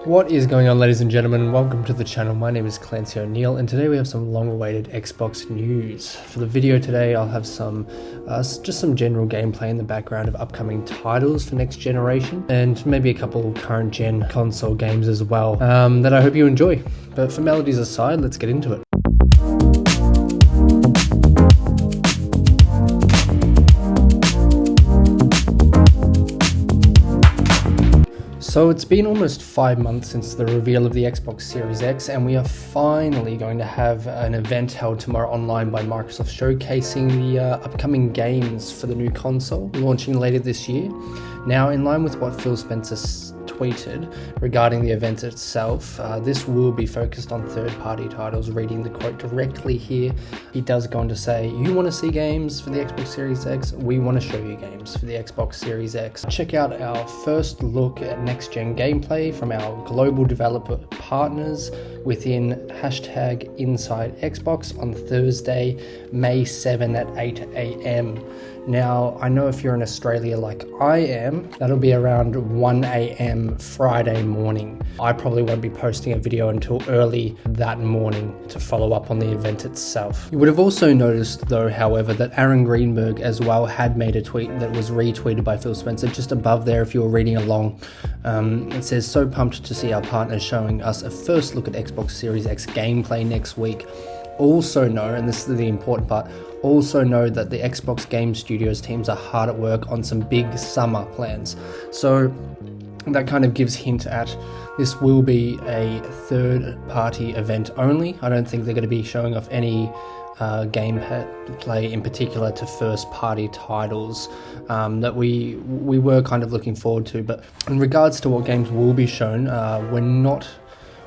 What is going on, ladies and gentlemen? Welcome to the channel. My name is Clancy O'Neill, and today we have some long-awaited Xbox news. For the video today, I'll have just some general gameplay in the background of upcoming titles for next generation, and maybe a couple current gen console games as well that I hope you enjoy. But formalities aside, let's get into it. So it's been almost 5 months since the reveal of the Xbox Series X, and we are finally going to have an event held tomorrow online by Microsoft showcasing the upcoming games for the new console launching later this year. Now, in line with what Phil Spencer tweeted regarding the event itself, this will be focused on third-party titles. Reading the quote directly here, he does go on to say, "You want to see games for the Xbox Series X? We want to show you games for the Xbox Series X." Check out our first look at next-gen gameplay from our global developer partners within #InsideXbox on Thursday, May 7 at 8 AM. Now, I know if you're in Australia like I am, that'll be around 1 AM Friday morning. I probably won't be posting a video until early that morning to follow up on the event itself. You would have also noticed though, however, that Aaron Greenberg as well had made a tweet that was retweeted by Phil Spencer just above there if you were reading along. It says, "So pumped to see our partners showing us a first look at Xbox Series X gameplay next week. Also know," and this is the important part, "also know that the Xbox Game Studios teams are hard at work on some big summer plans." So that kind of gives hint at this will be a third-party event only. I don't think they're going to be showing off any gameplay in particular to first-party titles that we were kind of looking forward to. But in regards to what games will be shown,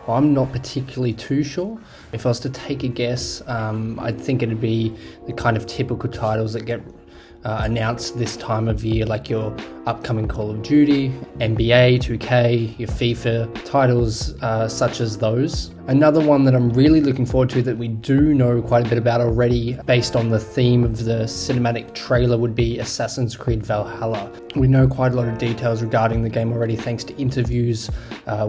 I'm not particularly too sure. If I was to take a guess, I think it'd be the kind of typical titles that get announced this time of year, like your upcoming Call of Duty, NBA 2K, your FIFA titles such as those. Another one that I'm really looking forward to that we do know quite a bit about already based on the theme of the cinematic trailer would be Assassin's Creed Valhalla. We know quite a lot of details regarding the game already thanks to interviews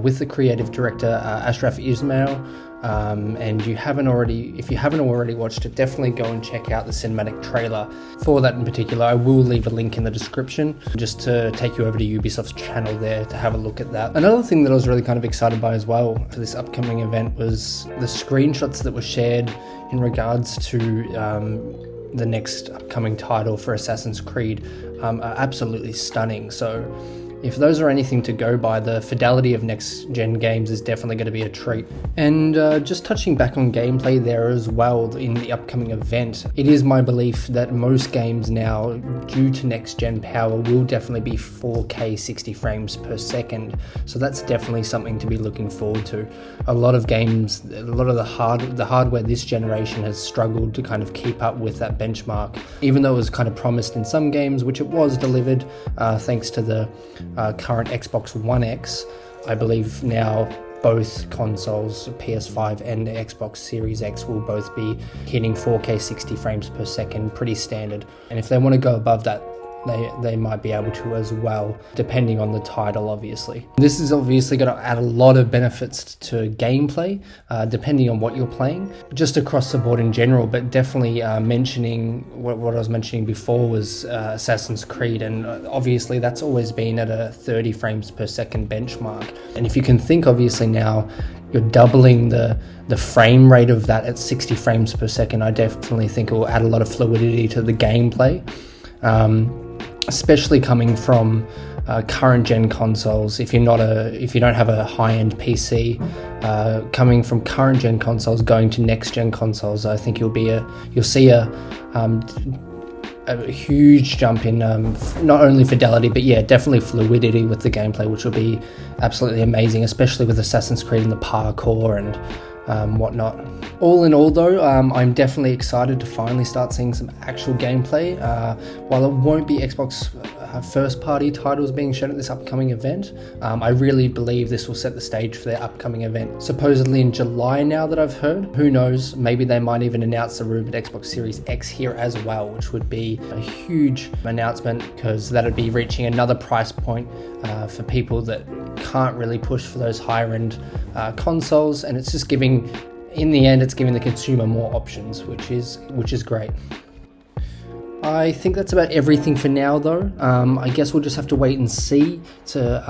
with the creative director Ashraf Ismail. And if you haven't already watched it, definitely go and check out the cinematic trailer for that in particular. I will leave a link in the description just to take you over to Ubisoft's channel there to have a look at that. Another thing that I was really kind of excited by as well for this upcoming event was the screenshots that were shared in regards to the next upcoming title for Assassin's Creed are absolutely stunning. So if those are anything to go by, the fidelity of next-gen games is definitely going to be a treat. And just touching back on gameplay there as well in the upcoming event, it is my belief that most games now, due to next-gen power, will definitely be 4K 60 frames per second. So that's definitely something to be looking forward to. A lot of games, a lot of the hardware this generation has struggled to kind of keep up with that benchmark, even though it was kind of promised in some games, which it was delivered thanks to the current Xbox One X. I believe now both consoles, PS5 and Xbox Series X, will both be hitting 4K 60 frames per second, pretty standard. And if they want to go above that, they might be able to as well, depending on the title, obviously. This is obviously going to add a lot of benefits to gameplay, depending on what you're playing, just across the board in general, but definitely mentioning what I was mentioning before was Assassin's Creed, and obviously that's always been at a 30 frames per second benchmark. And if you can think, obviously now you're doubling the frame rate of that at 60 frames per second, I definitely think it will add a lot of fluidity to the gameplay. Especially coming from current gen consoles. If you don't have a high-end PC, coming from current gen consoles going to next gen consoles, I think you'll see a huge jump in not only fidelity, but yeah, definitely fluidity with the gameplay, which will be absolutely amazing, especially with Assassin's Creed and the parkour and whatnot. All in all though, I'm definitely excited to finally start seeing some actual gameplay. While it won't be Xbox first-party titles being shown at this upcoming event, I really believe this will set the stage for their upcoming event. Supposedly in July now that I've heard. Who knows, maybe they might even announce the rumored Xbox Series X here as well, which would be a huge announcement because that'd be reaching another price point for people that can't really push for those higher end consoles, and it's just giving, in the end, it's giving the consumer more options, which is great. I think that's about everything for now, though. I guess we'll just have to wait and see to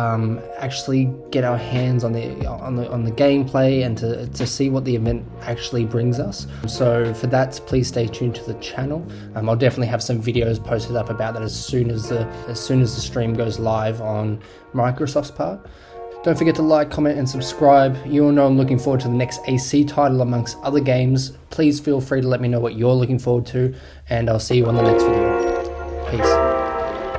actually get our hands on the gameplay and to see what the event actually brings us. So for that, please stay tuned to the channel. I'll definitely have some videos posted up about that as soon as the stream goes live on Microsoft's part. Don't forget to like, comment, and subscribe. You all know I'm looking forward to the next AC title amongst other games. Please feel free to let me know what you're looking forward to, and I'll see you on the next video. Peace.